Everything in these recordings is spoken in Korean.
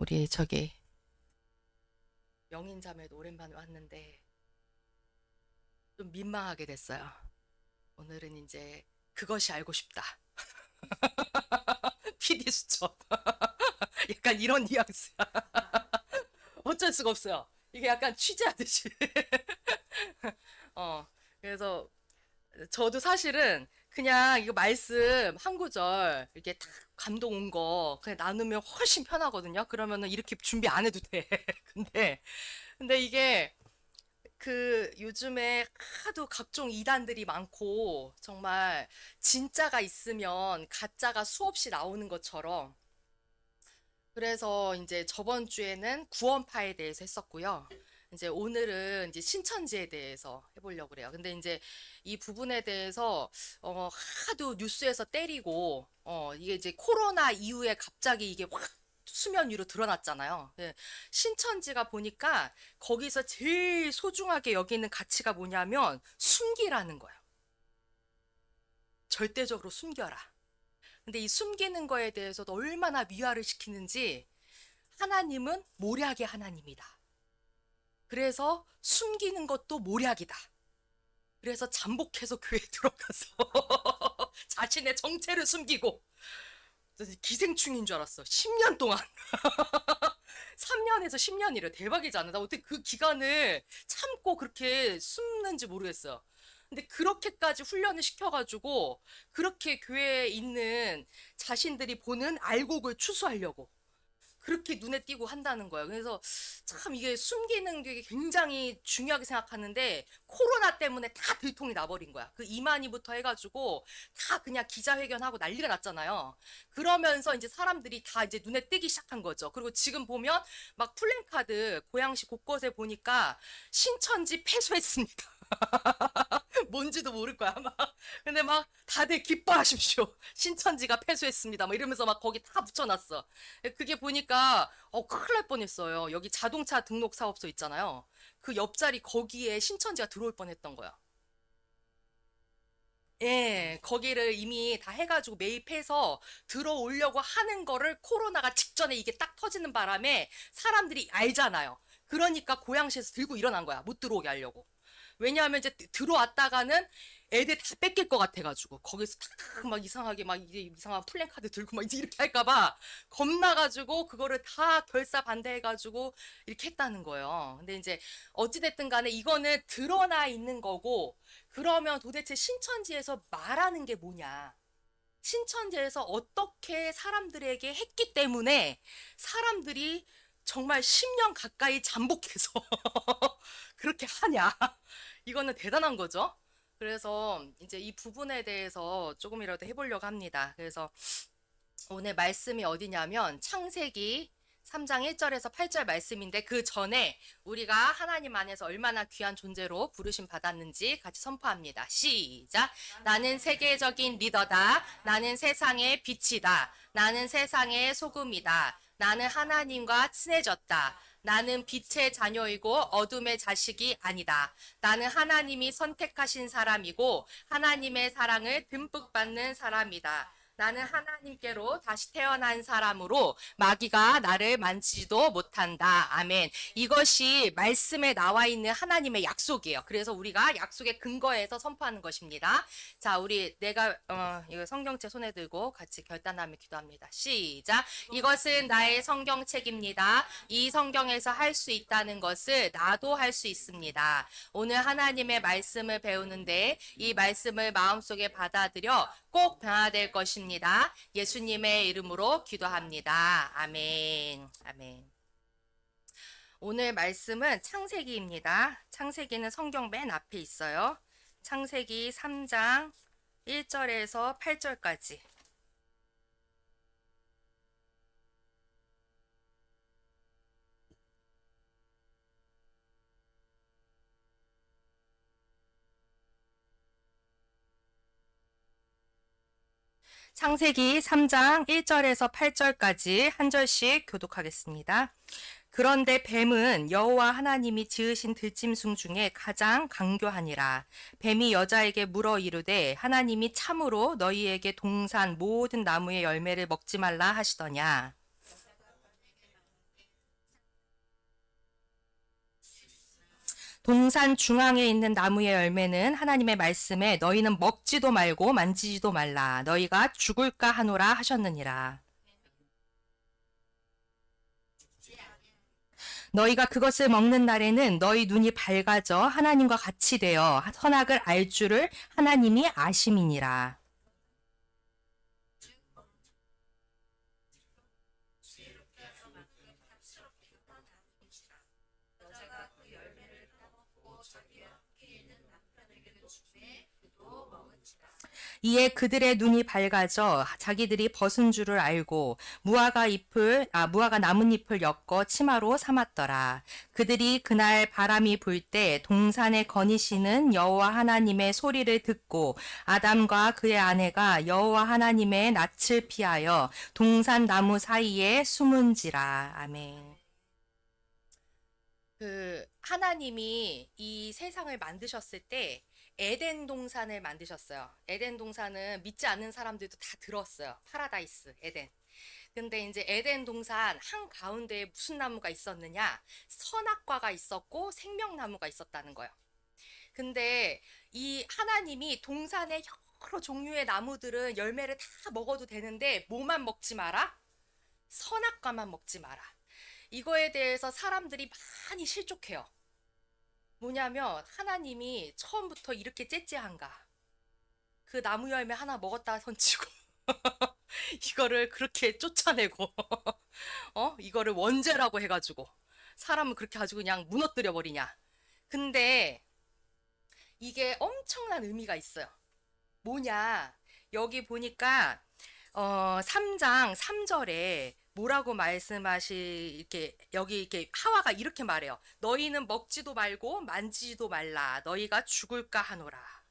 우리 저기 명인자매도 오랜만에 왔는데 좀 민망하게 됐어요. 오늘은 이제 그것이 알고 싶다. PD 수첩. 약간 이런 뉘앙스야. 어쩔 수가 없어요. 이게 약간 취재하듯이. 어, 그래서 저도 사실은 그냥 이거 말씀 한 구절 이렇게 딱 감동 온 거 그냥 나누면 훨씬 편하거든요. 그러면은 이렇게 준비 안 해도 돼. 근데 이게 그 요즘에 하도 각종 이단들이 많고 정말 진짜가 있으면 가짜가 수없이 나오는 것처럼 그래서 이제 저번 주에는 구원파에 대해서 했었고요. 이제 오늘은 이제 신천지에 대해서 해보려고 그래요. 근데 이제 이 부분에 대해서 하도 뉴스에서 때리고 이게 이제 코로나 이후에 갑자기 이게 확 수면 위로 드러났잖아요. 예, 신천지가 보니까 거기서 제일 소중하게 여기는 가치가 뭐냐면 숨기라는 거예요. 절대적으로 숨겨라. 근데 이 숨기는 거에 대해서도 얼마나 미화를 시키는지 하나님은 모략의 하나님이다. 그래서 숨기는 것도 모략이다. 그래서 잠복해서 교회에 들어가서 자신의 정체를 숨기고 기생충인 줄 알았어. 10년 동안. 3년에서 10년이래. 대박이지 않아? 나 어떻게 그 기간을 참고 그렇게 숨는지 모르겠어요. 근데 그렇게까지 훈련을 시켜가지고 그렇게 교회에 있는 자신들이 보는 알곡을 추수하려고 그렇게 눈에 띄고 한다는 거예요. 그래서 참 이게 숨기는 게 굉장히 중요하게 생각하는데 코로나 때문에 다 들통이 나버린 거야. 그 이만희부터 해가지고 다 그냥 기자회견하고 난리가 났잖아요. 그러면서 이제 사람들이 다 이제 눈에 띄기 시작한 거죠. 그리고 지금 보면 막 플랜카드 고양시 곳곳에 보니까 신천지 패소했습니다. 뭔지도 모를 거야, 아마. 근데 막 다들 기뻐하십시오. 신천지가 패소했습니다. 막 이러면서 막 거기 다 붙여놨어. 그게 보니까, 큰일 날 뻔했어요. 여기 자동차 등록 사업소 있잖아요. 그 옆자리 거기에 신천지가 들어올 뻔했던 거야. 예, 거기를 이미 다 해가지고 매입해서 들어오려고 하는 거를 코로나가 직전에 이게 딱 터지는 바람에 사람들이 알잖아요. 그러니까 고양시에서 들고 일어난 거야. 못 들어오게 하려고. 왜냐하면 이제 들어왔다가는 애들 다 뺏길 것 같아가지고 거기서 막 이상하게 막 이제 이상한 플랜카드 들고 막 이제 이렇게 할까봐 겁나가지고 그거를 다 결사 반대해가지고 이렇게 했다는 거예요. 근데 이제 어찌됐든 간에 이거는 드러나 있는 거고 그러면 도대체 신천지에서 말하는 게 뭐냐? 신천지에서 어떻게 사람들에게 했기 때문에 사람들이 정말 10년 가까이 잠복해서 그렇게 하냐? 이거는 대단한 거죠. 그래서 이제 이 부분에 대해서 조금이라도 해보려고 합니다. 그래서 오늘 말씀이 어디냐면 창세기 3장 1절에서 8절 말씀인데 그 전에 우리가 하나님 안에서 얼마나 귀한 존재로 부르심 받았는지 같이 선포합니다. 시작. 나는 세계적인 리더다. 나는 세상의 빛이다. 나는 세상의 소금이다. 나는 하나님과 친해졌다. 나는 빛의 자녀이고 어둠의 자식이 아니다. 나는 하나님이 선택하신 사람이고 하나님의 사랑을 듬뿍 받는 사람이다. 나는 하나님께로 다시 태어난 사람으로 마귀가 나를 만지지도 못한다. 아멘. 이것이 말씀에 나와 있는 하나님의 약속이에요. 그래서 우리가 약속의 근거에서 선포하는 것입니다. 자, 우리 내가 이거 성경책 손에 들고 같이 결단하며 기도합니다. 시작. 이것은 나의 성경책입니다. 이 성경에서 할 수 있다는 것을 나도 할 수 있습니다. 오늘 하나님의 말씀을 배우는데 이 말씀을 마음속에 받아들여 꼭 변화될 것입니다. 예수님의 이름으로 기도합니다. 아멘. 아멘. 오늘 말씀은 창세기입니다. 창세기는 성경 맨 앞에 있어요. 창세기 3장 1절에서 8절까지. 창세기 3장 1절에서 8절까지 한 절씩 교독하겠습니다. 그런데 뱀은 여호와 하나님이 지으신 들짐승 중에 가장 강교하니라. 뱀이 여자에게 물어 이르되 하나님이 참으로 너희에게 동산 모든 나무의 열매를 먹지 말라 하시더냐. 동산 중앙에 있는 나무의 열매는 하나님의 말씀에 너희는 먹지도 말고 만지지도 말라. 너희가 죽을까 하노라 하셨느니라. 너희가 그것을 먹는 날에는 너희 눈이 밝아져 하나님과 같이 되어 선악을 알 줄을 하나님이 아심이니라. 이에 그들의 눈이 밝아져 자기들이 벗은 줄을 알고 무화과 나뭇잎을 엮어 치마로 삼았더라. 그들이 그날 바람이 불 때 동산에 거니시는 여호와 하나님의 소리를 듣고 아담과 그의 아내가 여호와 하나님의 낯을 피하여 동산 나무 사이에 숨은지라. 아멘. 하나님이 이 세상을 만드셨을 때 에덴 동산을 만드셨어요. 에덴 동산은 믿지 않는 사람들도 다 들었어요. 파라다이스, 에덴. 근데 이제 에덴 동산 한 가운데에 무슨 나무가 있었느냐? 선악과가 있었고 생명나무가 있었다는 거예요. 근데 이 하나님이 동산의 여러 종류의 나무들은 열매를 다 먹어도 되는데 뭐만 먹지 마라? 선악과만 먹지 마라. 이거에 대해서 사람들이 많이 실족해요. 뭐냐면 하나님이 처음부터 이렇게 째째한가? 그 나무 열매 하나 먹었다 손치고 이거를 그렇게 쫓아내고 이거를 원죄라고 해가지고 사람을 그렇게 가지고 그냥 무너뜨려 버리냐? 근데 이게 엄청난 의미가 있어요. 뭐냐? 여기 보니까 3장 3절에 뭐라고 이렇게 여기 이렇게 하와가 이렇게 말해요. 너희는 먹지도 말고 만지지도 말라. 너희가 죽을까 하노라.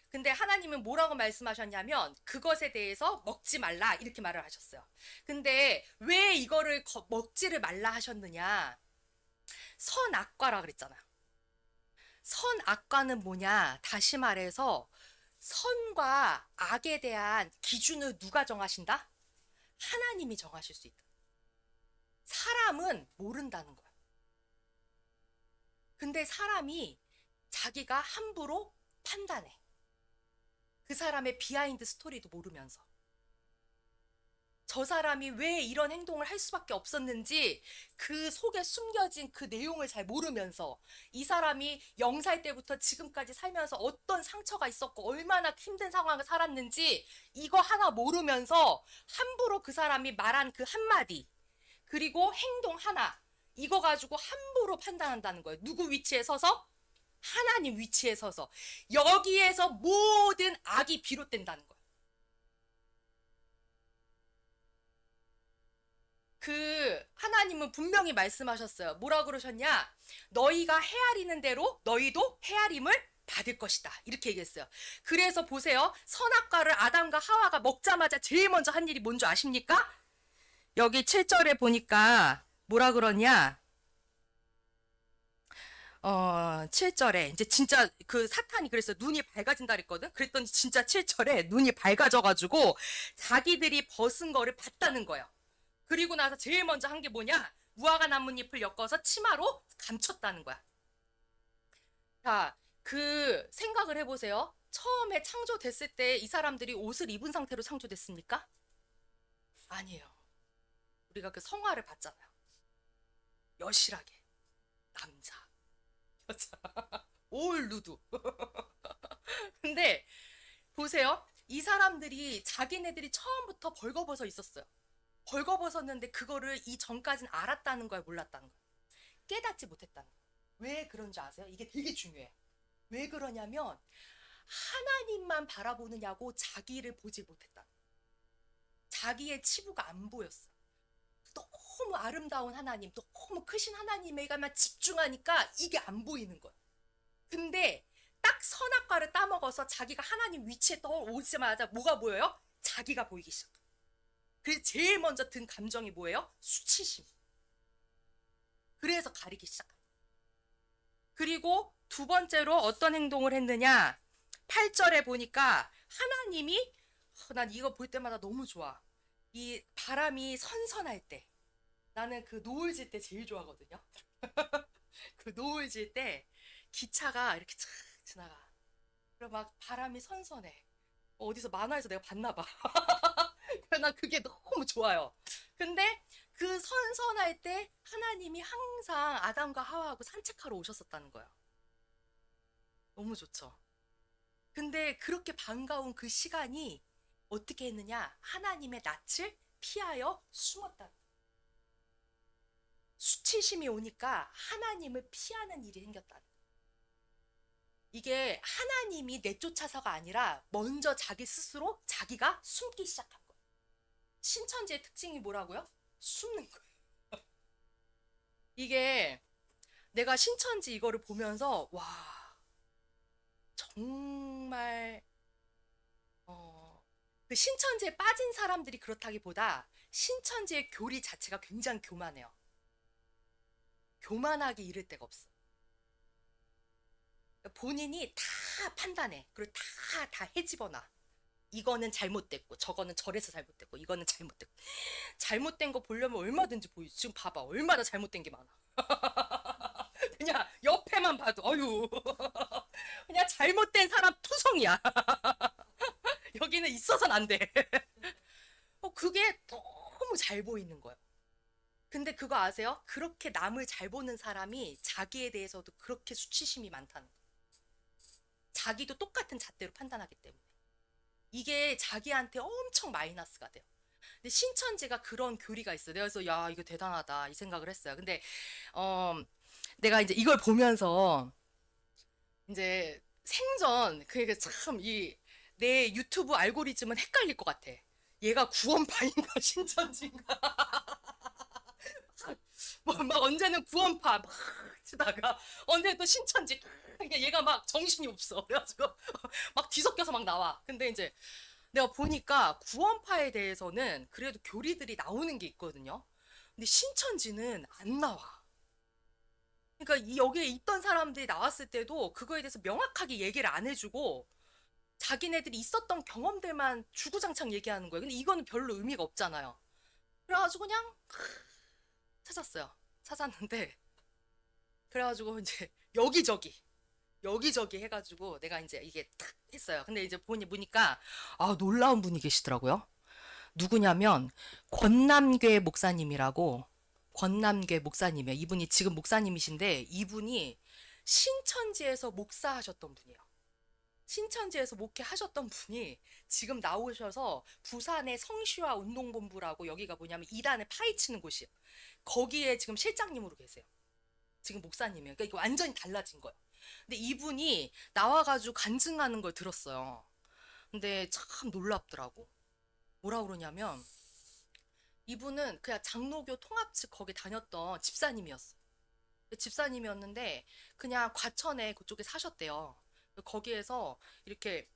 근데 하나님은 뭐라고 말씀하셨냐면 그것에 대해서 먹지 말라 이렇게 말을 하셨어요. 근데 왜 이거를 먹지를 말라 하셨느냐? 선악과라 그랬잖아요. 선악과는 뭐냐? 다시 말해서 선과 악에 대한 기준을 누가 정하신다? 하나님이 정하실 수 있다. 사람은 모른다는 거야. 근데 사람이 자기가 함부로 판단해. 그 사람의 비하인드 스토리도 모르면서. 저 사람이 왜 이런 행동을 할 수밖에 없었는지 그 속에 숨겨진 그 내용을 잘 모르면서 이 사람이 0살 때부터 지금까지 살면서 어떤 상처가 있었고 얼마나 힘든 상황을 살았는지 이거 하나 모르면서 함부로 그 사람이 말한 그 한마디 그리고 행동 하나 이거 가지고 함부로 판단한다는 거예요. 누구 위치에 서서? 하나님 위치에 서서. 여기에서 모든 악이 비롯된다는 거예요. 하나님은 분명히 말씀하셨어요. 뭐라 그러셨냐? 너희가 헤아리는 대로 너희도 헤아림을 받을 것이다. 이렇게 얘기했어요. 그래서 보세요. 선악과를 아담과 하와가 먹자마자 제일 먼저 한 일이 뭔지 아십니까? 여기 7절에 보니까 뭐라 그러냐? 7절에 이제 진짜 그 사탄이 그래서 눈이 밝아진다 그랬거든. 그랬더니 진짜 7절에 눈이 밝아져가지고 자기들이 벗은 거를 봤다는 거예요. 그리고 나서 제일 먼저 한 게 뭐냐? 무화과 나뭇잎을 엮어서 치마로 감췄다는 거야. 자, 그 생각을 해보세요. 처음에 창조됐을 때 이 사람들이 옷을 입은 상태로 창조됐습니까? 아니에요. 우리가 그 성화를 봤잖아요. 여실하게 남자, 여자, 올 누드. 근데 보세요. 이 사람들이 자기네들이 처음부터 벌거벗어 있었어요. 벌거벗었는데 그거를 이 전까지는 알았다는 거야, 몰랐다는 거야. 깨닫지 못했다는 거야. 왜 그런지 아세요? 이게 되게 중요해. 왜 그러냐면 하나님만 바라보느냐고 자기를 보지 못했다. 자기의 치부가 안 보였어. 너무 아름다운 하나님, 너무 크신 하나님에게만 집중하니까 이게 안 보이는 거야. 근데 딱 선악과를 따먹어서 자기가 하나님 위치에 떠오르자마자 뭐가 보여요? 자기가 보이기 시작. 그래서 제일 먼저 든 감정이 뭐예요? 수치심. 그래서 가리기 시작한 거예요. 그리고 두 번째로 어떤 행동을 했느냐? 8절에 보니까 하나님이 난 이거 볼 때마다 너무 좋아. 이 바람이 선선할 때 나는 그 노을 질 때 제일 좋아하거든요. 그 노을 질 때 기차가 이렇게 촥 지나가. 그리고 막 바람이 선선해. 어디서 만화에서 내가 봤나 봐. 난 그게 너무 좋아요. 근데 그 선선할 때 하나님이 항상 아담과 하와하고 산책하러 오셨었다는 거예요. 너무 좋죠. 근데 그렇게 반가운 그 시간이 어떻게 했느냐? 하나님의 낯을 피하여 숨었다. 수치심이 오니까 하나님을 피하는 일이 생겼다. 이게 하나님이 내쫓아서가 아니라 먼저 자기 스스로 자기가 숨기 시작한 거예요. 신천지의 특징이 뭐라고요? 숨는 거예요. 이게 내가 신천지 이거를 보면서 와 정말 그 신천지에 빠진 사람들이 그렇다기보다 신천지의 교리 자체가 굉장히 교만해요. 교만하기 이를 데가 없어. 본인이 다 판단해. 그리고 다 헤집어놔. 이거는 잘못됐고 저거는 저래서 잘못됐고 이거는 잘못됐고 잘못된 거 보려면 얼마든지 보이지. 지금 봐봐 얼마나 잘못된 게 많아. 그냥 옆에만 봐도 어유 그냥 잘못된 사람 투성이야. 여기는 있어서는 안 돼. 그게 너무 잘 보이는 거예요. 근데 그거 아세요? 그렇게 남을 잘 보는 사람이 자기에 대해서도 그렇게 수치심이 많다는 거예요. 자기도 똑같은 잣대로 판단하기 때문에. 이게 자기한테 엄청 마이너스가 돼요. 근데 신천지가 그런 교리가 있어요. 내가 그래서 야 이거 대단하다 이 생각을 했어요. 근데 어, 내가 이제 이걸 보면서 이제 생전 그러니까 참 이 내 유튜브 알고리즘은 헷갈릴 것 같아. 얘가 구원파인가 신천지인가 뭐 막 언제는 구원파 막 치다가 언제는 또 신천지 그러니까 얘가 막 정신이 없어. 그래가지고 막 뒤섞여서 막 나와. 근데 이제 내가 보니까 구원파에 대해서는 그래도 교리들이 나오는 게 있거든요. 근데 신천지는 안 나와. 그러니까 여기에 있던 사람들이 나왔을 때도 그거에 대해서 명확하게 얘기를 안 해주고 자기네들이 있었던 경험들만 주구장창 얘기하는 거예요. 근데 이거는 별로 의미가 없잖아요. 그래가지고 그냥 찾았어요. 찾았는데 그래가지고 이제 여기저기 해가지고 내가 이제 이게 탁 했어요. 근데 이제 보니까 놀라운 분이 계시더라고요. 누구냐면 권남괴 목사님이라고 권남괴 목사님이에요. 이분이 지금 목사님이신데 이분이 신천지에서 목사하셨던 분이에요. 신천지에서 목회하셨던 분이 지금 나오셔서 부산의 성시화 운동본부라고 여기가 뭐냐면 이단을 파헤치는 곳이에요. 거기에 지금 실장님으로 계세요. 지금 목사님이에요. 그러니까 이거 완전히 달라진 거예요. 근데 이분이 나와가지고 간증하는 걸 들었어요. 근데 참 놀랍더라고. 뭐라 그러냐면 이분은 그냥 장로교 통합 측 거기 다녔던 집사님이었어. 집사님이었는데 그냥 과천에 그쪽에 사셨대요. 거기에서 이렇게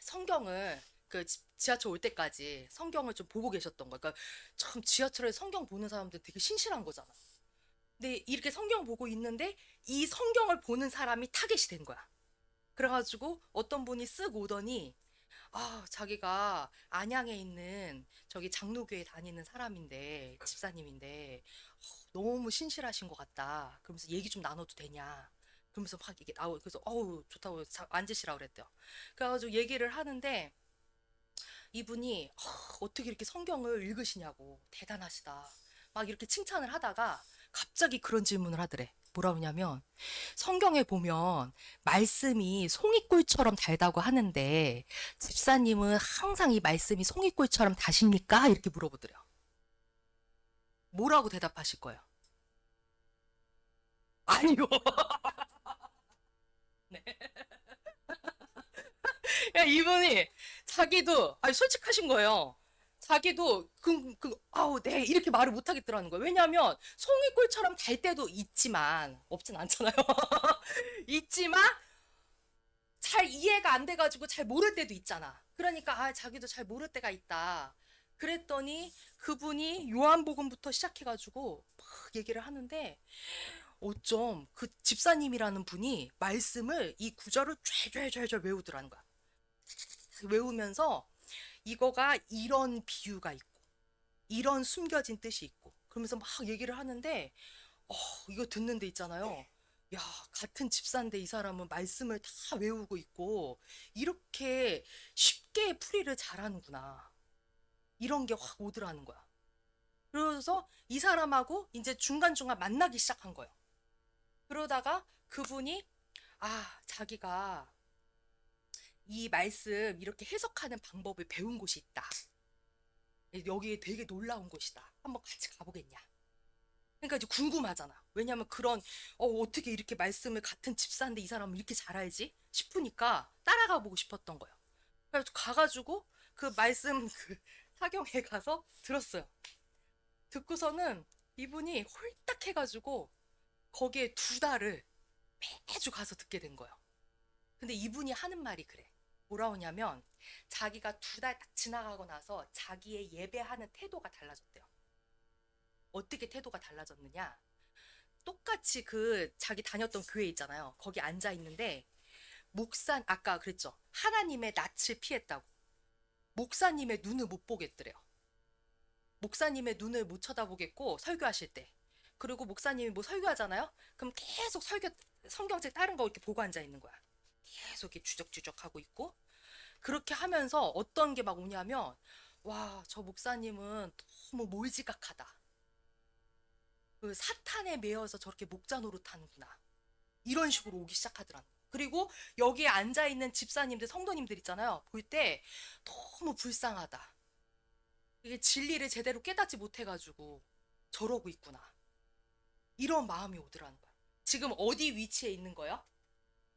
성경을 그 지하철 올 때까지 성경을 좀 보고 계셨던 거야. 그러니까 참 지하철에 성경 보는 사람들 되게 신실한 거잖아. 근데 이렇게 성경 보고 있는데 이 성경을 보는 사람이 타겟이 된 거야. 그래가지고 어떤 분이 쓱 오더니 자기가 안양에 있는 저기 장로교에 다니는 사람인데 집사님인데 너무 신실하신 것 같다. 그러면서 얘기 좀 나눠도 되냐? 그러면서 막 이게 그래서 좋다고 앉으시라 그랬대요. 그래가지고 얘기를 하는데 이분이 어떻게 이렇게 성경을 읽으시냐고 대단하시다. 막 이렇게 칭찬을 하다가 갑자기 그런 질문을 하더래. 뭐라 그러냐면 성경에 보면 말씀이 송이꿀처럼 달다고 하는데 집사님은 항상 이 말씀이 송이꿀처럼 다십니까? 이렇게 물어보더래요. 뭐라고 대답하실 거예요? 아니요. 네. 이분이 자기도 솔직하신 거예요. 자기도 네 이렇게 말을 못 하겠더라는 거예요. 왜냐하면 송이꿀처럼 달 때도 있지만 없진 않잖아요. 있지만 잘 이해가 안 돼가지고 잘 모를 때도 있잖아. 그러니까 자기도 잘 모를 때가 있다. 그랬더니 그분이 요한복음부터 시작해가지고 막 얘기를 하는데 어쩜 그 집사님이라는 분이 말씀을 이 구절을 좔좔좔좔 외우더라는 거야. 외우면서 이거가 이런 비유가 있고 이런 숨겨진 뜻이 있고 그러면서 막 얘기를 하는데 이거 듣는 데 있잖아요. 야, 같은 집사인데 이 사람은 말씀을 다 외우고 있고 이렇게 쉽게 풀이를 잘하는구나. 이런 게 확 오더라는 거야. 그래서 이 사람하고 이제 중간중간 만나기 시작한 거예요. 그러다가 그분이 자기가 이 말씀 이렇게 해석하는 방법을 배운 곳이 있다. 여기에 되게 놀라운 곳이다. 한번 같이 가보겠냐. 그러니까 이제 궁금하잖아. 왜냐면 그런 어떻게 이렇게 말씀을 같은 집사인데 이 사람은 이렇게 잘 알지? 싶으니까 따라가 보고 싶었던 거예요. 그래서 가가지고 그 말씀 그 사경에 가서 들었어요. 듣고서는 이분이 홀딱 해가지고 거기에 2달을 매주 가서 듣게 된 거예요. 근데 이분이 하는 말이 그래. 뭐라 하냐면 자기가 2달 딱 지나가고 나서 자기의 예배하는 태도가 달라졌대요. 어떻게 태도가 달라졌느냐? 똑같이 그 자기 다녔던 교회 있잖아요. 거기 앉아 있는데 아까 그랬죠. 하나님의 낯을 피했다고. 목사님의 눈을 못 보겠더래요. 목사님의 눈을 못 쳐다보겠고 설교하실 때. 그리고 목사님이 뭐 설교하잖아요. 그럼 계속 성경책 다른 거 이렇게 보고 앉아 있는 거야. 계속 이렇게 주적주적 하고 있고. 그렇게 하면서 어떤 게 막 오냐면 와, 저 목사님은 너무 몰지각하다. 그 사탄에 매여서 저렇게 목자 노릇하는구나. 이런 식으로 오기 시작하더라. 그리고 여기에 앉아있는 집사님들, 성도님들 있잖아요. 볼 때 너무 불쌍하다. 이게 진리를 제대로 깨닫지 못해가지고 저러고 있구나. 이런 마음이 오더라는 거야. 지금 어디 위치에 있는 거야?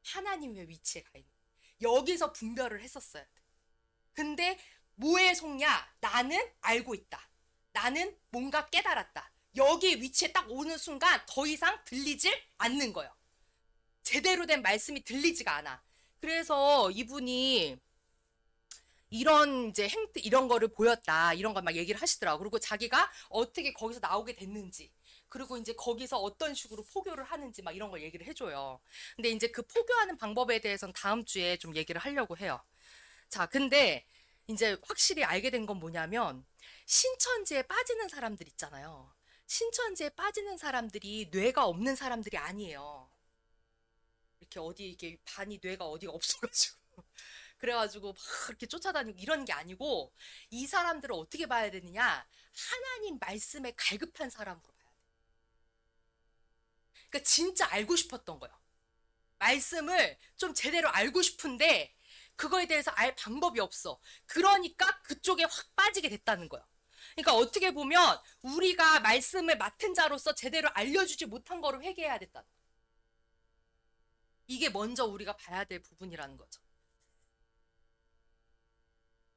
하나님의 위치에 가 있는 거야. 여기서 분별을 했었어야 돼. 근데 뭐에 속냐? 나는 알고 있다. 나는 뭔가 깨달았다. 여기 위치에 딱 오는 순간 더 이상 들리질 않는 거예요. 제대로 된 말씀이 들리지가 않아. 그래서 이분이 이런 이제 이런 거를 보였다. 이런 걸 막 얘기를 하시더라고. 그리고 자기가 어떻게 거기서 나오게 됐는지. 그리고 이제 거기서 어떤 식으로 포교를 하는지 막 이런 걸 얘기를 해줘요. 근데 이제 그 포교하는 방법에 대해서는 다음 주에 좀 얘기를 하려고 해요. 자, 근데 이제 확실히 알게 된 건 뭐냐면 신천지에 빠지는 사람들 있잖아요. 신천지에 빠지는 사람들이 뇌가 없는 사람들이 아니에요. 이렇게 어디 이게 반이 뇌가 어디가 없어가지고 그래가지고 막 이렇게 쫓아다니고 이런 게 아니고 이 사람들을 어떻게 봐야 되느냐? 하나님 말씀에 갈급한 사람으로 봐야 돼. 그러니까 진짜 알고 싶었던 거예요. 말씀을 좀 제대로 알고 싶은데 그거에 대해서 알 방법이 없어. 그러니까 그쪽에 확 빠지게 됐다는 거예요. 그러니까 어떻게 보면 우리가 말씀을 맡은 자로서 제대로 알려주지 못한 거를 회개해야 됐다. 이게 먼저 우리가 봐야 될 부분이라는 거죠.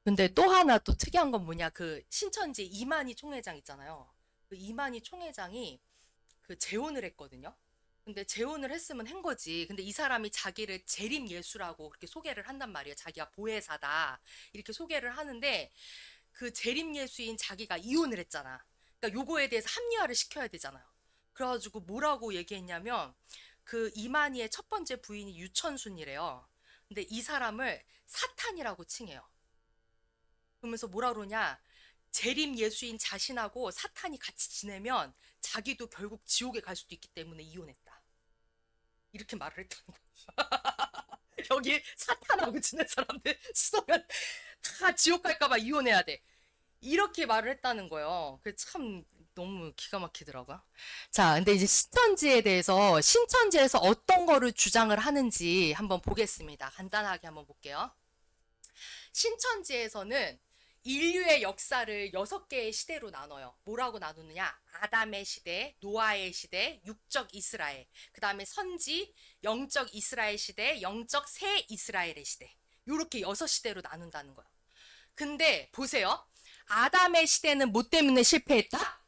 근데 또 하나 또 특이한 건 뭐냐? 그 신천지 이만희 총회장 있잖아요. 그 이만희 총회장이 그 재혼을 했거든요. 근데 재혼을 했으면 한 거지. 근데 이 사람이 자기를 재림 예수라고 그렇게 소개를 한단 말이에요. 자기가 보혜사다. 이렇게 소개를 하는데 그 재림 예수인 자기가 이혼을 했잖아. 그러니까 요거에 대해서 합리화를 시켜야 되잖아요. 그래가지고 뭐라고 얘기했냐면 그 이만희의 첫 번째 부인이 유천순이래요. 근데 이 사람을 사탄이라고 칭해요. 그러면서 뭐라 그러냐? 재림 예수인 자신하고 사탄이 같이 지내면 자기도 결국 지옥에 갈 수도 있기 때문에 이혼했다. 이렇게 말을 했다는 거야. 여기 사탄하고 지낸 사람들 수도면 다 지옥 갈까봐 이혼해야 돼. 이렇게 말을 했다는 거예요. 그 참 너무 기가 막히더라고요. 자, 근데 이제 신천지에서 어떤 거를 주장을 하는지 한번 보겠습니다. 간단하게 한번 볼게요. 신천지에서는 인류의 역사를 6개의 시대로 나눠요. 뭐라고 나누느냐? 아담의 시대, 노아의 시대, 육적 이스라엘, 그 다음에 선지, 영적 이스라엘 시대, 영적 새 이스라엘의 시대. 요렇게 6시대로 나눈다는 거예요. 근데 보세요. 아담의 시대는 뭐 때문에 실패했다?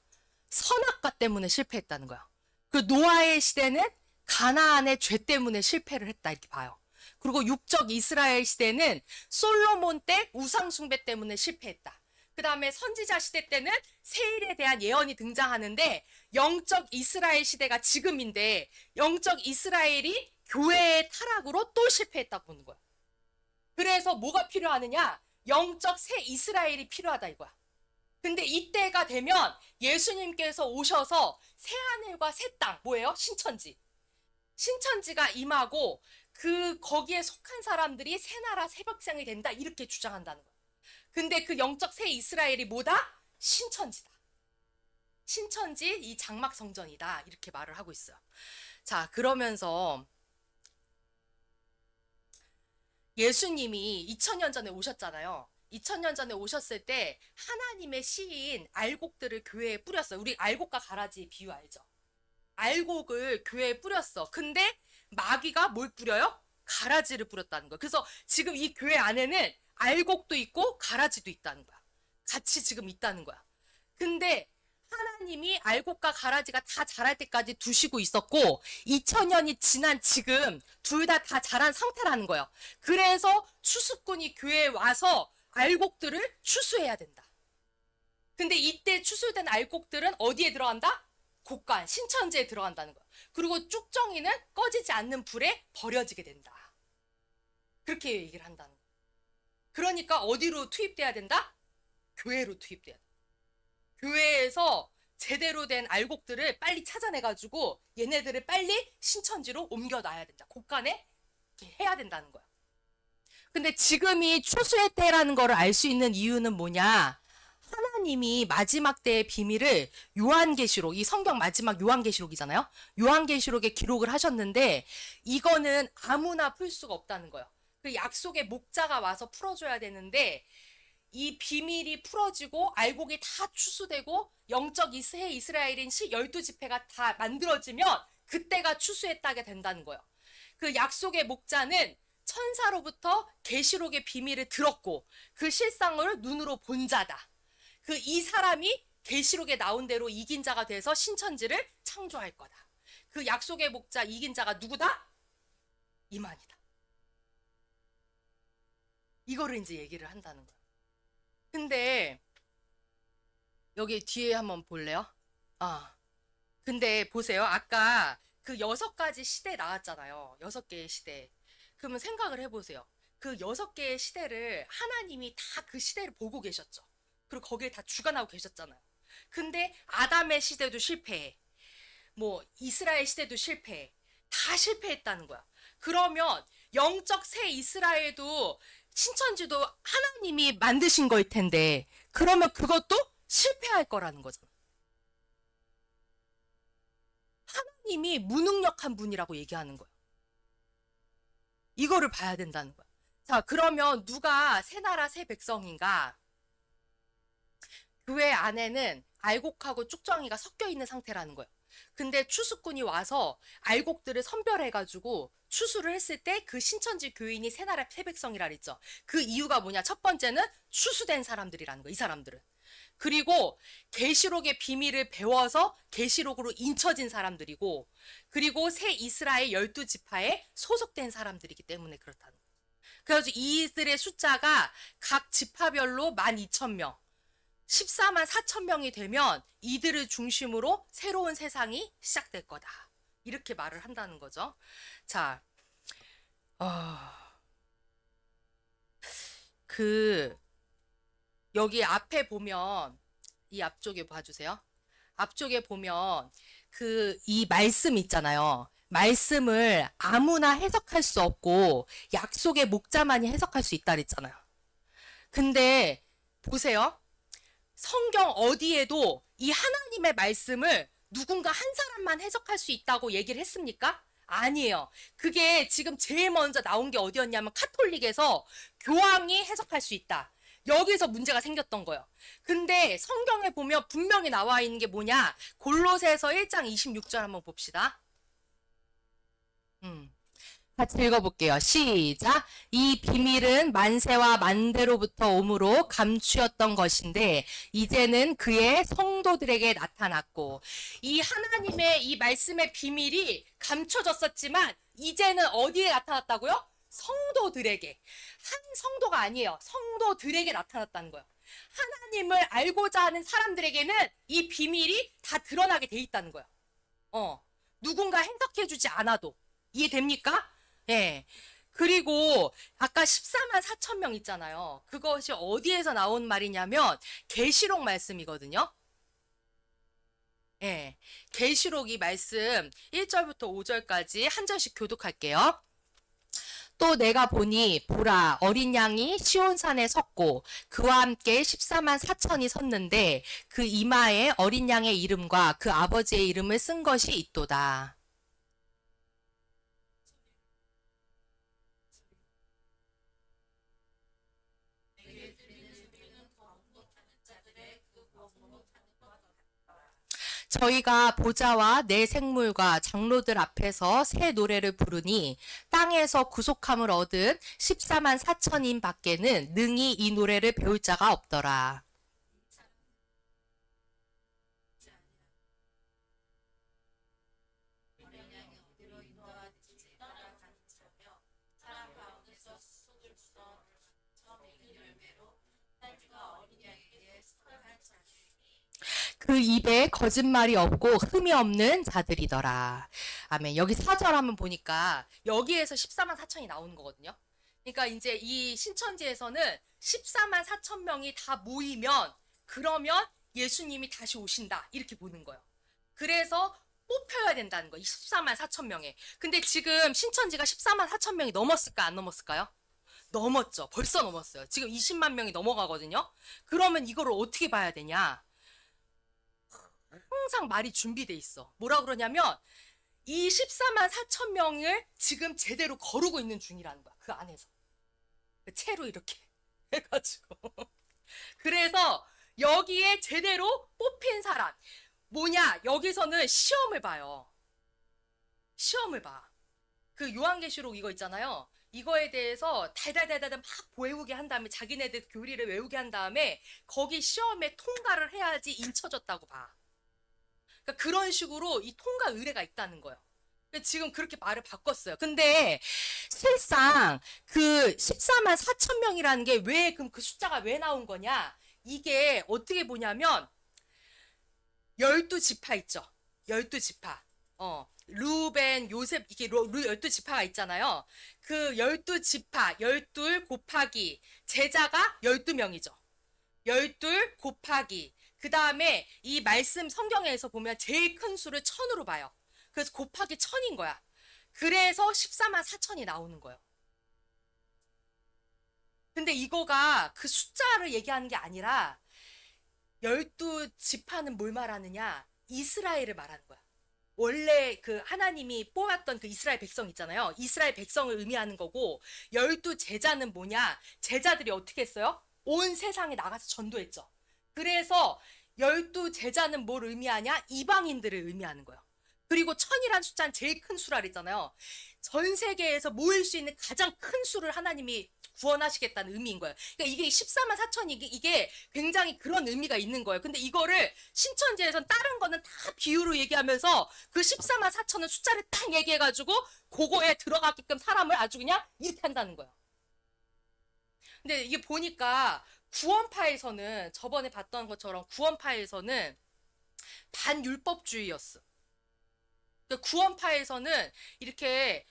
선악과 때문에 실패했다는 거야. 그 노아의 시대는 가나안의 죄 때문에 실패를 했다 이렇게 봐요. 그리고 육적 이스라엘 시대는 솔로몬 때 우상 숭배 때문에 실패했다. 그 다음에 선지자 시대 때는 세일에 대한 예언이 등장하는데 영적 이스라엘 시대가 지금인데 영적 이스라엘이 교회의 타락으로 또 실패했다고 보는 거야. 그래서 뭐가 필요하느냐? 영적 새 이스라엘이 필요하다 이거야. 근데 이때가 되면 예수님께서 오셔서 새 하늘과 새 땅, 뭐예요? 신천지. 신천지가 임하고 거기에 속한 사람들이 새 나라 새 백성이 된다 이렇게 주장한다는 거야. 근데 그 영적 새 이스라엘이 뭐다? 신천지다. 신천지 이 장막 성전이다 이렇게 말을 하고 있어요. 자, 그러면서 예수님이 2000년 전에 오셨잖아요. 2000년 전에 오셨을 때 하나님의 시인 알곡들을 교회에 뿌렸어요. 우리 알곡과 가라지 비유 알죠? 알곡을 교회에 뿌렸어. 근데 마귀가 뭘 뿌려요? 가라지를 뿌렸다는 거야. 그래서 지금 이 교회 안에는 알곡도 있고 가라지도 있다는 거야. 같이 지금 있다는 거야. 근데 하나님이 알곡과 가라지가 다 자랄 때까지 두시고 있었고 2000년이 지난 지금 둘 다 자란 상태라는 거예요. 그래서 추수꾼이 교회에 와서 알곡들을 추수해야 된다. 근데 이때 추수된 알곡들은 어디에 들어간다? 곡간, 신천지에 들어간다는 거야. 그리고 쭉정이는 꺼지지 않는 불에 버려지게 된다. 그렇게 얘기를 한다는 거야. 그러니까 어디로 투입돼야 된다? 교회로 투입돼야 돼. 교회에서 제대로 된 알곡들을 빨리 찾아내가지고 얘네들을 빨리 신천지로 옮겨놔야 된다. 곡간에 해야 된다는 거야. 근데 지금이 추수의 때라는 걸 알 수 있는 이유는 뭐냐? 하나님이 마지막 때의 비밀을 요한계시록, 이 성경 마지막 요한계시록이잖아요. 요한계시록에 기록을 하셨는데 이거는 아무나 풀 수가 없다는 거예요. 그 약속의 목자가 와서 풀어줘야 되는데 이 비밀이 풀어지고 알곡이 다 추수되고 영적 새 이스라엘인 12지파가 다 만들어지면 그때가 추수의 때가 된다는 거예요. 그 약속의 목자는 천사로부터 계시록의 비밀을 들었고 그 실상을 눈으로 본 자다. 그 이 사람이 계시록에 나온 대로 이긴 자가 돼서 신천지를 창조할 거다. 그 약속의 목자 이긴 자가 누구다? 이만이다. 이거를 이제 얘기를 한다는 거예요. 근데 여기 뒤에 한번 볼래요? 근데 보세요. 아까 그 6가지 시대 나왔잖아요. 6개의 시대. 그러면 생각을 해보세요. 그 6개의 시대를 하나님이 다 그 시대를 보고 계셨죠. 그리고 거기에 다 주관하고 계셨잖아요. 근데 아담의 시대도 실패해. 뭐 이스라엘 시대도 실패해. 다 실패했다는 거야. 그러면 영적 새 이스라엘도 신천지도 하나님이 만드신 거일 텐데 그러면 그것도 실패할 거라는 거잖아. 하나님이 무능력한 분이라고 얘기하는 거야. 이거를 봐야 된다는 거야. 자, 그러면 누가 새 나라 새 백성인가? 교회 안에는 알곡하고 쭉정이가 섞여 있는 상태라는 거예요. 근데 추수꾼이 와서 알곡들을 선별해가지고 추수를 했을 때 그 신천지 교인이 새나라 새 백성이라 그랬죠. 그 이유가 뭐냐? 첫 번째는 추수된 사람들이라는 거예요. 이 사람들은. 그리고 계시록의 비밀을 배워서 계시록으로 인쳐진 사람들이고 그리고 새 이스라엘 12지파에 소속된 사람들이기 때문에 그렇다는 거예요. 그래서 이들의 숫자가 각 지파별로 12,000명 14만 4천 명이 되면 이들을 중심으로 새로운 세상이 시작될 거다. 이렇게 말을 한다는 거죠. 자, 여기 앞에 보면, 이 앞쪽에 봐주세요. 앞쪽에 보면, 이 말씀 있잖아요. 말씀을 아무나 해석할 수 없고, 약속의 목자만이 해석할 수 있다 그랬잖아요. 근데, 보세요. 성경 어디에도 이 하나님의 말씀을 누군가 한 사람만 해석할 수 있다고 얘기를 했습니까? 아니에요. 그게 지금 제일 먼저 나온 게 어디였냐면 카톨릭에서 교황이 해석할 수 있다. 여기서 문제가 생겼던 거예요. 근데 성경에 보면 분명히 나와 있는 게 뭐냐? 골로새서 1장 26절 한번 봅시다. 같이 읽어볼게요. 시작. 이 비밀은 만세와 만대로부터 오므로 감추었던 것인데 이제는 그의 성도들에게 나타났고 이 하나님의 이 말씀의 비밀이 감춰졌었지만 이제는 어디에 나타났다고요? 성도들에게. 한 성도가 아니에요. 성도들에게 나타났다는 거예요. 하나님을 알고자 하는 사람들에게는 이 비밀이 다 드러나게 돼 있다는 거예요. 누군가 해석해주지 않아도. 이해됩니까? 예. 그리고 아까 14만 4천 명 있잖아요. 그것이 어디에서 나온 말이냐면 계시록 말씀이거든요. 예. 계시록 이 말씀 1절부터 5절까지 한 절씩 교독할게요. 또 내가 보니 보라 어린 양이 시온산에 섰고 그와 함께 14만 4천이 섰는데 그 이마에 어린 양의 이름과 그 아버지의 이름을 쓴 것이 있도다. 저희가 보좌와 내 생물과 장로들 앞에서 새 노래를 부르니 땅에서 구속함을 얻은 14만 4천인 밖에는 능히 이 노래를 배울 자가 없더라. 그 입에 거짓말이 없고 흠이 없는 자들이더라. 아멘. 여기 4절 한번 보니까 여기에서 14만 4천이 나오는 거거든요. 그러니까 이제 이 신천지에서는 14만 4천 명이 다 모이면 그러면 예수님이 다시 오신다. 이렇게 보는 거예요. 그래서 뽑혀야 된다는 거. 14만 4천 명에. 근데 지금 신천지가 14만 4천 명이 넘었을까 안 넘었을까요? 넘었죠. 벌써 넘었어요. 지금 20만 명이 넘어가거든요. 그러면 이거를 어떻게 봐야 되냐? 항상 말이 준비돼 있어. 뭐라 그러냐면 이 14만 4천 명을 지금 제대로 거르고 있는 중이라는 거야. 그 안에서. 채로 이렇게 해가지고. 그래서 여기에 제대로 뽑힌 사람. 뭐냐? 여기서는 시험을 봐요. 시험을 봐. 그 요한계시록 이거 있잖아요. 이거에 대해서 달달달달 막 외우게 한 다음에 자기네들 교리를 외우게 한 다음에 거기 시험에 통과를 해야지 인쳐졌다고 봐. 그러니까 그런 식으로 이 통과 의뢰가 있다는 거예요. 지금 그렇게 말을 바꿨어요. 근데 실상 그 14만 4천 명이라는 게 왜 그럼 그 숫자가 왜 나온 거냐? 이게 어떻게 보냐면 12지파 있죠. 12지파. 루벤, 요셉 이게 12지파가 있잖아요. 그 12지파 12 곱하기 제자가 12명이죠. 12 곱하기 그 다음에 이 말씀 성경에서 보면 제일 큰 수를 1000으로 봐요. 그래서 곱하기 1000인 거야. 그래서 14만 4천이 나오는 거예요. 근데 이거가 그 숫자를 얘기하는 게 아니라 12지파는 뭘 말하느냐? 이스라엘을 말하는 거야. 원래 그 하나님이 뽑았던 그 이스라엘 백성 있잖아요. 이스라엘 백성을 의미하는 거고 12제자는 뭐냐? 제자들이 어떻게 했어요? 온 세상에 나가서 전도했죠. 그래서 12제자는 뭘 의미하냐? 이방인들을 의미하는 거예요. 그리고 1000이란 숫자는 제일 큰 수라 그랬잖아요. 전 세계에서 모일 수 있는 가장 큰 수를 하나님이 구원하시겠다는 의미인 거예요. 그러니까 이게 14만 4천이 이게 굉장히 그런 의미가 있는 거예요. 근데 이거를 신천지에서는 다른 거는 다 비유로 얘기하면서 그 14만 4천은 숫자를 딱 얘기해가지고 그거에 들어가게끔 사람을 아주 그냥 이렇게 한다는 거예요. 근데 이게 보니까 구원파에서는 저번에 봤던 것처럼 구원파에서는 반율법주의였어. 그러니까 구원파에서는 이렇게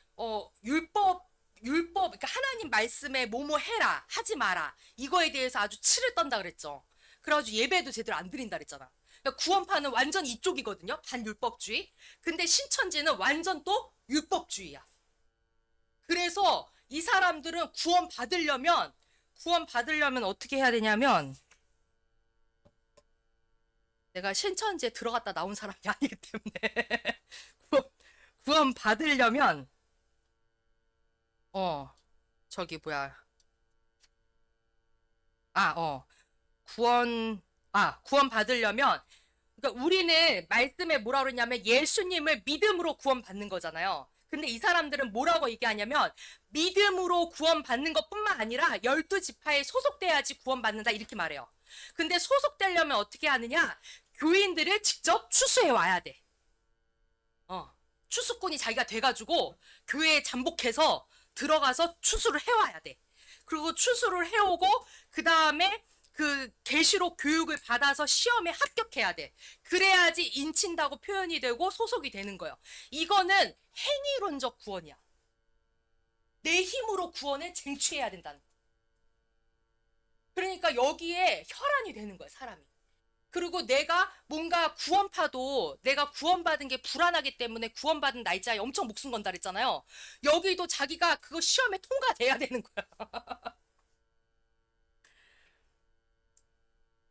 율법 그러니까 하나님 말씀에 뭐뭐 해라 하지 마라 이거에 대해서 아주 치를 떤다 그랬죠. 그래가지고 예배도 제대로 안 드린다 그랬잖아. 그러니까 구원파는 완전 이쪽이거든요. 반율법주의. 근데 신천지는 완전 또 율법주의야. 그래서 이 사람들은 구원 받으려면 어떻게 해야 되냐면 내가 신천지에 들어갔다 나온 사람이 아니기 때문에 구원 받으려면 저기 뭐야 구원 구원 받으려면 그러니까 우리는 말씀에 뭐라 그러냐면 예수님을 믿음으로 구원 받는 거잖아요. 근데 이 사람들은 뭐라고 얘기하냐면 믿음으로 구원 받는 것뿐만 아니라 12지파에 소속돼야지 구원 받는다 이렇게 말해요. 근데 소속되려면 어떻게 하느냐? 교인들을 직접 추수해 와야 돼. 추수꾼이 자기가 돼가지고 교회에 잠복해서 들어가서 추수를 해와야 돼. 그리고 추수를 해오고 그 다음에 그 계시록 교육을 받아서 시험에 합격해야 돼. 그래야지 인친다고 표현이 되고 소속이 되는 거예요. 이거는 행위론적 구원이야. 내 힘으로 구원을 쟁취해야 된다는. 그러니까 여기에 혈안이 되는 거야, 사람이. 그리고 내가 뭔가 구원파도 내가 구원받은 게 불안하기 때문에 구원받은 날짜에 엄청 목숨 건다 그랬잖아요. 여기도 자기가 그거 시험에 통과돼야 되는 거야.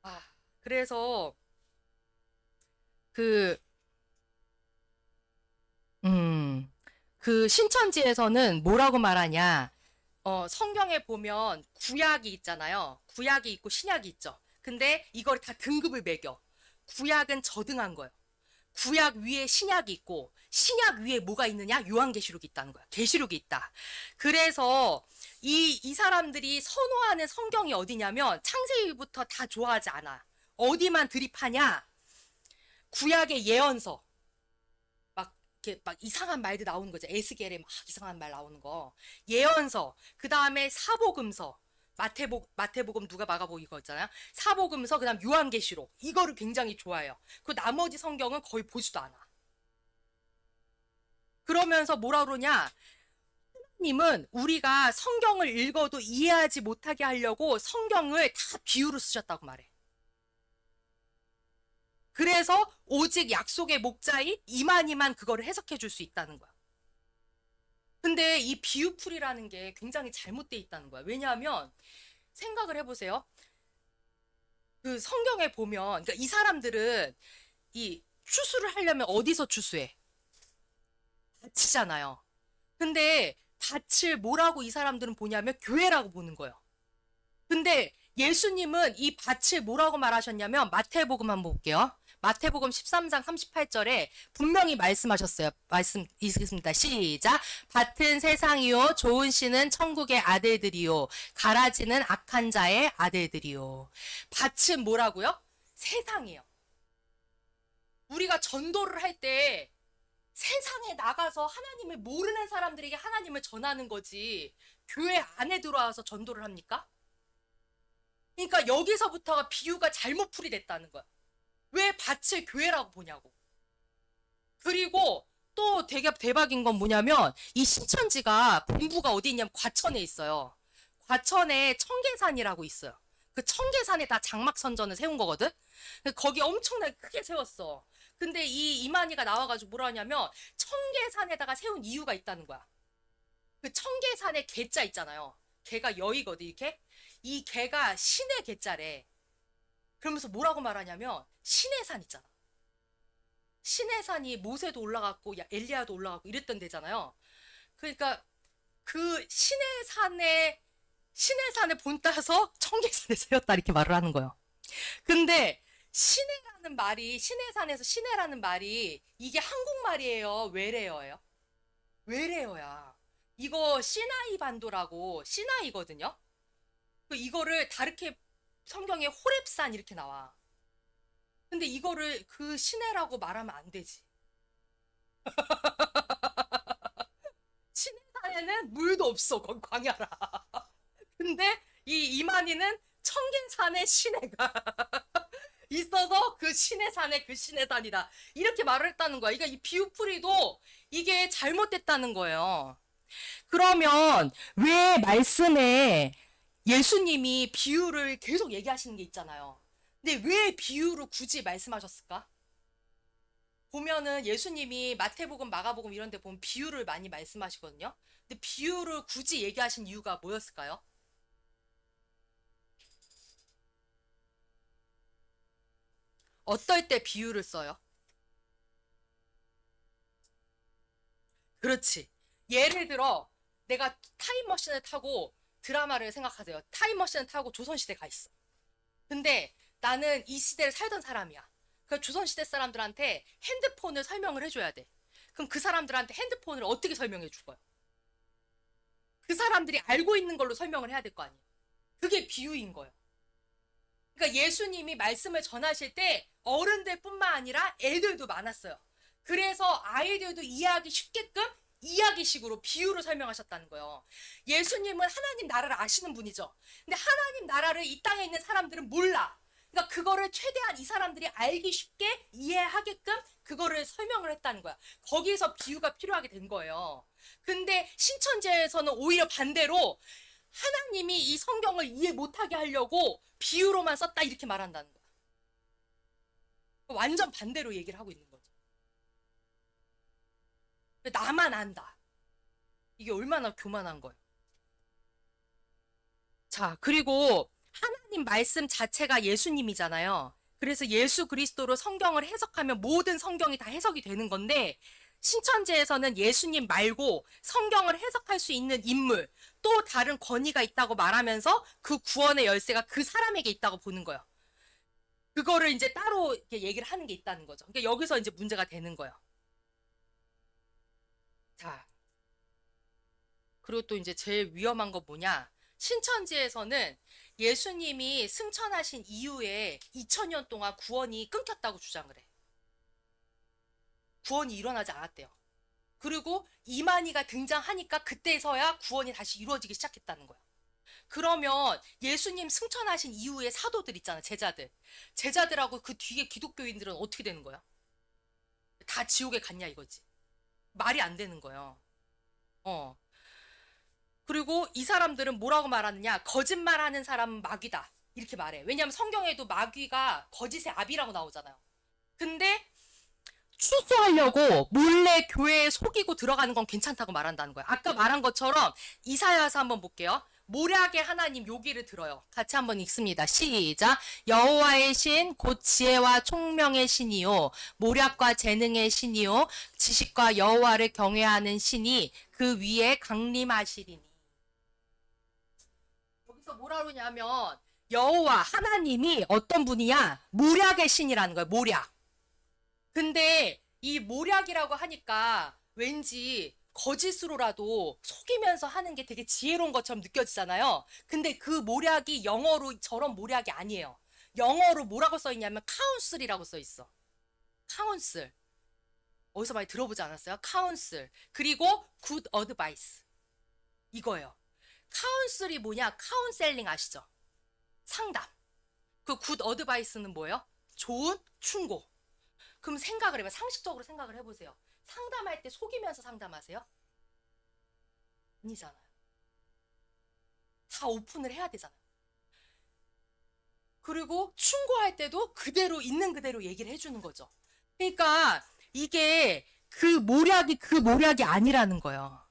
아, 그래서 그, 음, 그 신천지에서는 뭐라고 말하냐? 성경에 보면 구약이 있잖아요. 구약이 있고 신약이 있죠. 근데 이걸 다 등급을 매겨. 구약은 저등한 거예요. 구약 위에 신약이 있고 신약 위에 뭐가 있느냐? 요한계시록이 있다는 거야. 계시록이 있다. 그래서 이 사람들이 선호하는 성경이 어디냐면 창세기부터 다 좋아하지 않아. 어디만 드립하냐? 구약의 예언서. 막 이렇게 막 이상한 말들 나오는 거죠. 에스겔에 막 이상한 말 나오는 거. 예언서. 그다음에 사복음서. 마태복음 누가 마가복음 이거 있잖아요. 사복음서 그다음 요한계시록 이거를 굉장히 좋아해요. 그 나머지 성경은 거의 보지도 않아. 그러면서 뭐라 그러냐? 하나님은 우리가 성경을 읽어도 이해하지 못하게 하려고 성경을 다 비유로 쓰셨다고 말해. 그래서 오직 약속의 목자인 이만희만 그거를 해석해 줄 수 있다는 거야. 근데 이 비유풀이라는 게 굉장히 잘못돼 있다는 거야. 왜냐하면 생각을 해보세요. 그 성경에 보면 그러니까 이 사람들은 이 추수를 하려면 어디서 추수해? 밭이잖아요. 근데 밭을 뭐라고 이 사람들은 보냐면 교회라고 보는 거예요. 근데 예수님은 이 밭을 뭐라고 말하셨냐면 마태복음 한번 볼게요. 마태복음 13장 38절에 분명히 말씀하셨어요. 말씀 있습니다. 시작. 밭은 세상이요 좋은 씨는 천국의 아들들이요 가라지는 악한 자의 아들들이요. 밭은 뭐라고요? 세상이에요. 우리가 전도를 할 때 세상에 나가서 하나님을 모르는 사람들에게 하나님을 전하는 거지 교회 안에 들어와서 전도를 합니까? 그러니까 여기서부터가 비유가 잘못 풀이됐다는 거야. 왜 밭을 교회라고 보냐고. 그리고 또 되게 대박인 건 뭐냐면 이 신천지가 본부가 어디 있냐면 과천에 있어요. 과천에 청계산이라고 있어요. 그 청계산에 다 장막선전을 세운 거거든. 거기 엄청나게 크게 세웠어. 근데 이 이만희가 나와가지고 뭐라 하냐면 청계산에다가 세운 이유가 있다는 거야. 그 청계산에 개자 있잖아요. 개가 여의거든 이렇게. 이 개가 신의 개자래. 그러면서 뭐라고 말하냐면 신의 산 있잖아. 신의 산이 모세도 올라갔고 엘리야도 올라갔고 이랬던 데잖아요. 그러니까 그 신의 산에 본따서 청계산에 세웠다 이렇게 말을 하는 거예요. 근데 신해라는 말이 신의 산에서 신해라는 말이 이게 한국말이에요. 외래어예요. 외래어야. 이거 시나이 반도라고 시나이거든요. 이거를 다르게 성경에 호렙산 이렇게 나와. 근데 이거를 그 시내라고 말하면 안 되지. 시내산에는 물도 없어. 거기 광야라. 근데 이 이만희는 청계산에 시내가 있어서 그 시내산에 그 시내산이다. 이렇게 말을 했다는 거야. 그러니까 이 비유풀이도 이게 잘못됐다는 거예요. 그러면 왜 말씀에 예수님이 비유를 계속 얘기하시는 게 있잖아요. 근데 왜 비유로 굳이 말씀하셨을까? 보면은 예수님이 마태복음, 마가복음 이런 데 보면 비유를 많이 말씀하시거든요. 근데 비유를 굳이 얘기하신 이유가 뭐였을까요? 어떨 때 비유를 써요? 그렇지. 예를 들어 내가 타임머신을 타고 드라마를 생각하세요. 타임머신을 타고 조선시대 가 있어. 근데 나는 이 시대를 살던 사람이야. 그 조선시대 사람들한테 핸드폰을 설명을 해줘야 돼. 그럼 그 사람들한테 핸드폰을 어떻게 설명해 줄 거야? 그 사람들이 알고 있는 걸로 설명을 해야 될 거 아니에요. 그게 비유인 거예요. 그러니까 예수님이 말씀을 전하실 때 어른들뿐만 아니라 애들도 많았어요. 그래서 아이들도 이해하기 쉽게끔 이야기식으로 비유로 설명하셨다는 거예요. 예수님은 하나님 나라를 아시는 분이죠. 근데 하나님 나라를 이 땅에 있는 사람들은 몰라. 그러니까 그거를 최대한 이 사람들이 알기 쉽게 이해하게끔 그거를 설명을 했다는 거야. 거기서 비유가 필요하게 된 거예요. 근데 신천지에서는 오히려 반대로 하나님이 이 성경을 이해 못하게 하려고 비유로만 썼다 이렇게 말한다는 거야. 완전 반대로 얘기를 하고 있는 거죠. 나만 안다. 이게 얼마나 교만한 거예요. 자, 그리고 하나님 말씀 자체가 예수님이잖아요. 그래서 예수 그리스도로 성경을 해석하면 모든 성경이 다 해석이 되는 건데, 신천지에서는 예수님 말고 성경을 해석할 수 있는 인물, 또 다른 권위가 있다고 말하면서 그 구원의 열쇠가 그 사람에게 있다고 보는 거예요. 그거를 이제 따로 이렇게 얘기를 하는 게 있다는 거죠. 그러니까 여기서 이제 문제가 되는 거예요. 자, 그리고 또 이제 제일 위험한 거 뭐냐? 신천지에서는 예수님이 승천하신 이후에 2000년 동안 구원이 끊겼다고 주장을 해. 구원이 일어나지 않았대요. 그리고 이만희가 등장하니까 그때서야 구원이 다시 이루어지기 시작했다는 거야. 그러면 예수님 승천하신 이후에 사도들 있잖아, 제자들. 제자들하고 그 뒤에 기독교인들은 어떻게 되는 거야? 다 지옥에 갔냐 이거지. 말이 안 되는 거예요. 어. 그리고 이 사람들은 뭐라고 말하느냐? 거짓말하는 사람은 마귀다. 이렇게 말해. 왜냐하면 성경에도 마귀가 거짓의 아비라고 나오잖아요. 근데 추수하려고 몰래 교회에 속이고 들어가는 건 괜찮다고 말한다는 거야. 아까 말한 것처럼 이사야서 한번 볼게요. 모략의 하나님 요기를 들어요. 같이 한번 읽습니다. 시작. 여호와의 신 곧 지혜와 총명의 신이요 모략과 재능의 신이요 지식과 여호와를 경외하는 신이 그 위에 강림하시리니. 여기서 뭐라 그러냐면 여호와 하나님이 어떤 분이야? 모략의 신이라는 거야. 모략. 근데 이 모략이라고 하니까 왠지 거짓으로라도 속이면서 하는 게 되게 지혜로운 것처럼 느껴지잖아요. 근데 그 모략이 영어로 저런 모략이 아니에요. 영어로 뭐라고 써 있냐면 카운슬이라고 써 있어. 카운슬. 어디서 많이 들어보지 않았어요? 카운슬. 그리고 굿 어드바이스. 이거예요. 카운슬이 뭐냐? 카운셀링 아시죠? 상담. 그 굿 어드바이스는 뭐예요? 좋은 충고. 그럼 생각을 해봐. 상식적으로 생각을 해보세요. 상담할 때 속이면서 상담하세요? 아니잖아요. 다 오픈을 해야 되잖아요. 그리고 충고할 때도 그대로 있는 그대로 얘기를 해주는 거죠. 그러니까 이게 그 모략이 아니라는 거예요.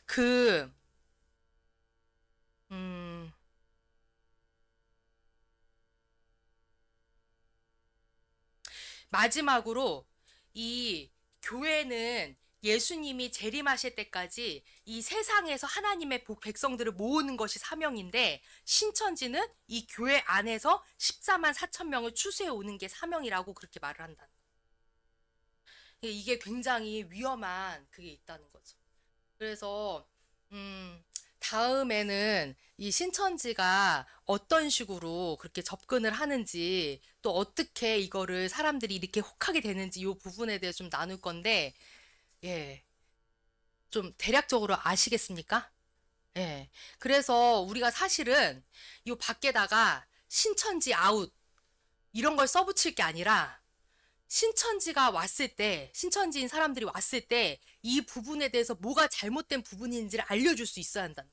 그, 음, 마지막으로 이 교회는 예수님이 재림하실 때까지 이 세상에서 하나님의 백성들을 모으는 것이 사명인데 신천지는 이 교회 안에서 14만 4천 명을 추수해 오는 게 사명이라고 그렇게 말을 한다. 이게 굉장히 위험한 그게 있다는 거죠. 그래서 다음에는 이 신천지가 어떤 식으로 그렇게 접근을 하는지 또 어떻게 이거를 사람들이 이렇게 혹하게 되는지 이 부분에 대해 좀 나눌 건데 예, 좀 대략적으로 아시겠습니까? 예. 그래서 우리가 사실은 이 밖에다가 신천지 아웃 이런 걸 써붙일 게 아니라 신천지가 왔을 때, 신천지인 사람들이 왔을 때 이 부분에 대해서 뭐가 잘못된 부분인지를 알려줄 수 있어야 한다.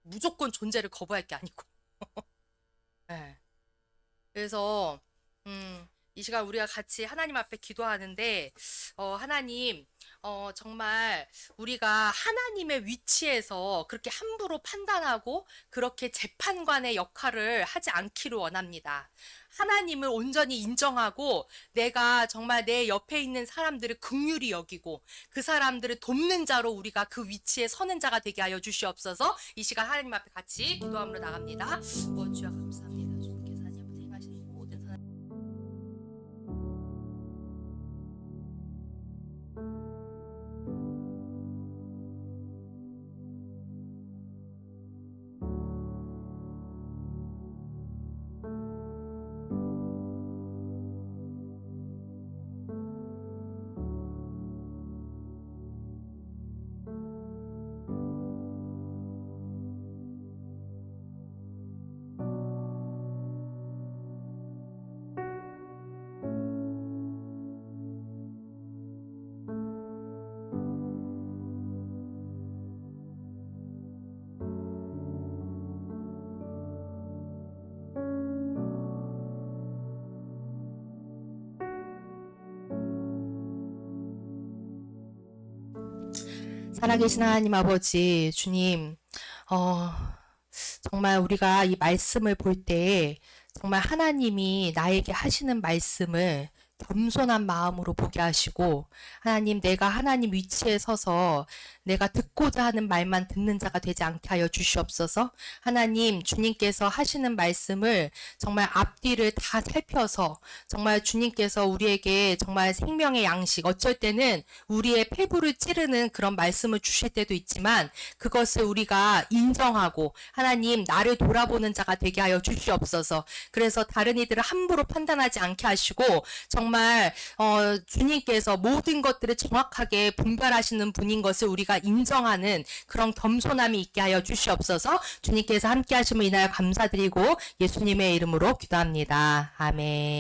무조건 존재를 거부할 게 아니고. 네. 그래서 이 시간 우리가 같이 하나님 앞에 기도하는데 하나님 정말 우리가 하나님의 위치에서 그렇게 함부로 판단하고 그렇게 재판관의 역할을 하지 않기를 원합니다. 하나님을 온전히 인정하고 내가 정말 내 옆에 있는 사람들을 긍휼히 여기고 그 사람들을 돕는 자로 우리가 그 위치에 서는 자가 되게 하여 주시옵소서. 이 시간 하나님 앞에 같이 기도함으로 나갑니다. 주여 감사합니다. 주님께서 하나님 앞에 행하시는 모든 선한 살아계신 하나님 아버지, 주님, 어, 정말 우리가 이 말씀을 볼 때 정말 하나님이 나에게 하시는 말씀을 겸손한 마음으로 보게 하시고, 하나님, 내가 하나님 위치에 서서 내가 듣고자 하는 말만 듣는 자가 되지 않게 하여 주시옵소서. 하나님, 주님께서 하시는 말씀을 정말 앞뒤를 다 살펴서 정말 주님께서 우리에게 정말 생명의 양식, 어쩔 때는 우리의 폐부를 찌르는 그런 말씀을 주실 때도 있지만 그것을 우리가 인정하고 하나님, 나를 돌아보는 자가 되게 하여 주시옵소서. 그래서 다른 이들을 함부로 판단하지 않게 하시고 정말 주님께서 모든 것들을 정확하게 분별하시는 분인 것을 우리가 인정하는 그런 겸손함이 있게 하여 주시옵소서. 주님께서 함께 하심을 인하여 감사드리고 예수님의 이름으로 기도합니다. 아멘.